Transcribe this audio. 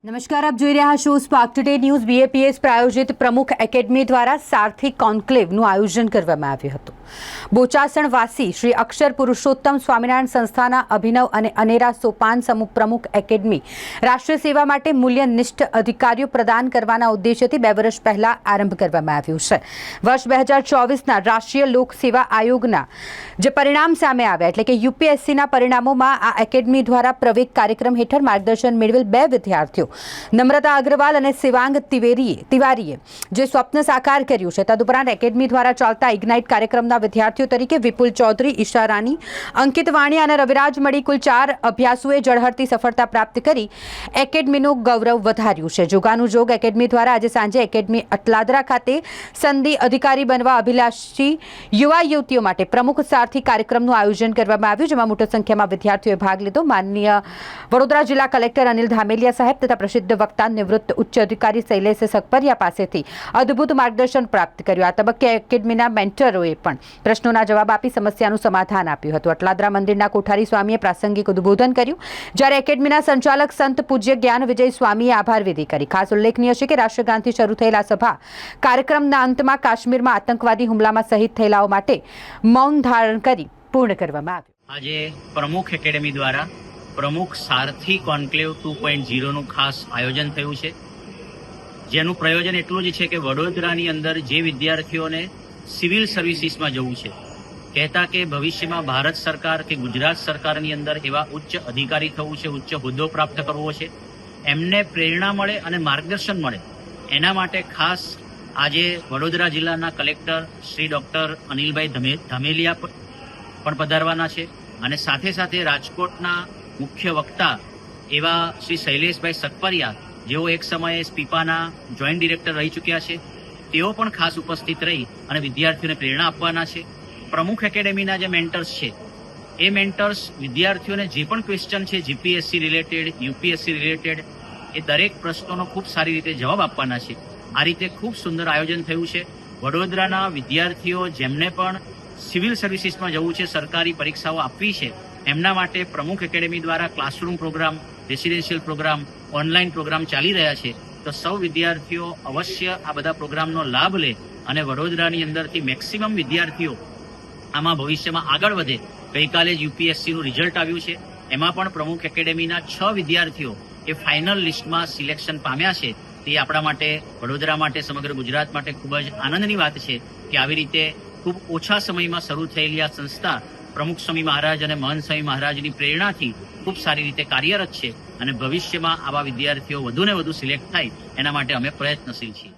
નમસ્કાર, આપ જોઈ રહ્યા છો સ્પાર્ક ટુડે ન્યૂઝ। બીએપીએસ પ્રાયોજિત પ્રમુખ એકેડમી દ્વારા સારથી કોન્ક્લેવનું આયોજન કરવામાં આવ્યું હતું। બોચાસણવાસી શ્રી અક્ષર પુરુષોત્તમ સ્વામિનારાયણ સંસ્થાના અભિનવ અને અનેરા સોપાન સમૂહ પ્રમુખ એકેડમી રાષ્ટ્રીય સેવા માટે મૂલ્યનિષ્ઠ અધિકારીઓ પ્રદાન કરવાના ઉદ્દેશ્યથી 2 વર્ષ પહેલા આરંભ કરવામાં આવ્યું છે। વર્ષ 2024ના રાષ્ટ્રીય લોક સેવા આયોગના જે પરિણામ સામે આવ્યા એટલે કે યુપીએસસીના પરિણામોમાં આ એકેડમી દ્વારા પ્રવેગ કાર્યક્રમ હેઠળ માર્ગદર્શન મેળવેલ 2 વિદ્યાર્થીઓ નમ્રતા અગ્રવાલ અને શિવાંગ તિવારીએ જે સ્વપ્ન સાકાર કર્યું છે। તદુપરાંત એકેડમી દ્વારા ચાલતા ઇગ્નાઇટ કાર્યક્રમના વિદ્યાર્થીઓ તરીકે વિપુલ ચૌધરી, ઈશા રાની, અંકિત વાણી અને રવિરાજ મળી કુલ 4 અભ્યાસુએ ઝળહળતી સફળતા પ્રાપ્ત કરી એકેડમીનું ગૌરવ વધાર્યું છે। જોગાનું જોગ એકેડમી દ્વારા આજે સાંજે એકેડમી અટલાદરા ખાતે સંધિ અધિકારી બનવા અભિલાષી યુવા યુવતીઓ માટે પ્રમુખ સારથી કાર્યક્રમનું આયોજન કરવામાં આવ્યું, જેમાં મોટી સંખ્યામાં વિદ્યાર્થીઓએ ભાગ લીધો। માનનીય વડોદરા જિલ્લા કલેક્ટર અનિલ ધામેલિયા સાહેબ તથા પ્રસિદ્ધ વક્તા નિવૃત્ત ઉચ્ચ અધિકારી શૈલેષ સકપરિયા પાસેથી અદ્ભુત માર્ગદર્શન પ્રાપ્ત કર્યું। આ તબક્કે એકેડમીના મેન્ટરોએ પણ પ્રશ્નોના જવાબ આપી સમસ્યાનું સમાધાન આપ્યું હતું। અટલાદરા મંદિરના કોઠારી સ્વામીએ પ્રાસંગિક ઉદ્બોધન કર્યું, જ્યારે એકેડમીના સંચાલક સંત પૂજ્ય જ્ઞાન વિજય સ્વામીએ આભાર વિધિ કરી। ખાસ ઉલ્લેખનીય છે કે રાષ્ટ્રગાનથી શરૂ થયેલા સભા કાર્યક્રમના અંતમાં કાશ્મીરમાં આતંકવાદી હુમલામાં શહીદ થયેલાઓ માટે મૌન ધારણ કરી પૂર્ણ કરવામાં આવ્યું। આજે પ્રમુખ એકેડમી દ્વારા પ્રમુખ સારથી કોન્ક્લેવ 2.0નું ખાસ આયોજન થયું છે, જેનું પ્રયોજન એટલું જ છે કે વડોદરાની અંદર જે વિદ્યાર્થીઓને સિવિલ સર્વિસીસમાં જવું છે, કહેતા કે ભવિષ્યમાં ભારત સરકાર કે ગુજરાત સરકારની અંદર એવા ઉચ્ચ અધિકારી થવું છે, ઉચ્ચ હોદ્દો પ્રાપ્ત કરવો છે, એમને પ્રેરણા મળે અને માર્ગદર્શન મળે, એના માટે ખાસ આજે વડોદરા જિલ્લાના કલેક્ટર શ્રી ડૉક્ટર અનિલભાઈ ધામેલિયા પણ પધારવાના છે અને સાથે સાથે રાજકોટના મુખ્ય વક્તા એવા શ્રી શૈલેષભાઈ સકપરિયા, જેઓ એક સમયે સ્પીપાના જોઈન્ટ ડિરેક્ટર રહી ચૂક્યા છે, તેઓ પણ ખાસ ઉપસ્થિત રહી અને વિદ્યાર્થીઓને પ્રેરણા આપવાના છે। પ્રમુખ એકેડેમીના જે મેન્ટર્સ છે એ મેન્ટર્સ વિદ્યાર્થીઓને જે પણ ક્વેશ્ચન છે જીપીએસસી રિલેટેડ, યુપીએસસી રિલેટેડ, એ દરેક પ્રશ્નોનો ખૂબ સારી રીતે જવાબ આપવાના છે। આ રીતે ખૂબ સુંદર આયોજન થયું છે। વડોદરાના વિદ્યાર્થીઓ જેમને પણ સિવિલ સર્વિસીસમાં જવું છે, સરકારી પરીક્ષાઓ આપવી છે, એમના માટે પ્રમુખ એકેડેમી દ્વારા classroom program, residential program, online program ચાલી રહ્યા છે। તો સૌ વિદ્યાર્થીઓ અવશ્ય આ બધા પ્રોગ્રામનો લાભ લે અને વડોદરાની અંદરથી મેક્સિમમ વિદ્યાર્થીઓ આમાં ભવિષ્યમાં આગળ વધે। ગઈકાલે જ યુપીએસસીનું રિઝલ્ટ આવ્યું છે, એમાં પણ પ્રમુખ એકેડેમીના 6 વિદ્યાર્થીઓ એ ફાઇનલ લિસ્ટમાં સિલેક્શન પામ્યા છે। તે આપણા માટે, વડોદરા માટે, સમગ્ર ગુજરાત માટે ખૂબ જ આનંદની વાત છે કે આવી રીતે ખૂબ ઓછા સમયમાં શરૂ થયેલી આ સંસ્થા પ્રમુખ સ્વામી મહારાજ અને મહંત સ્વામી મહારાજની પ્રેરણાથી ખૂબ સારી રીતે કાર્યરત છે અને ભવિષ્યમાં આવા વિદ્યાર્થીઓ વધુને વધુ સિલેક્ટ થાય એના માટે અમે પ્રયત્નશીલ છીએ।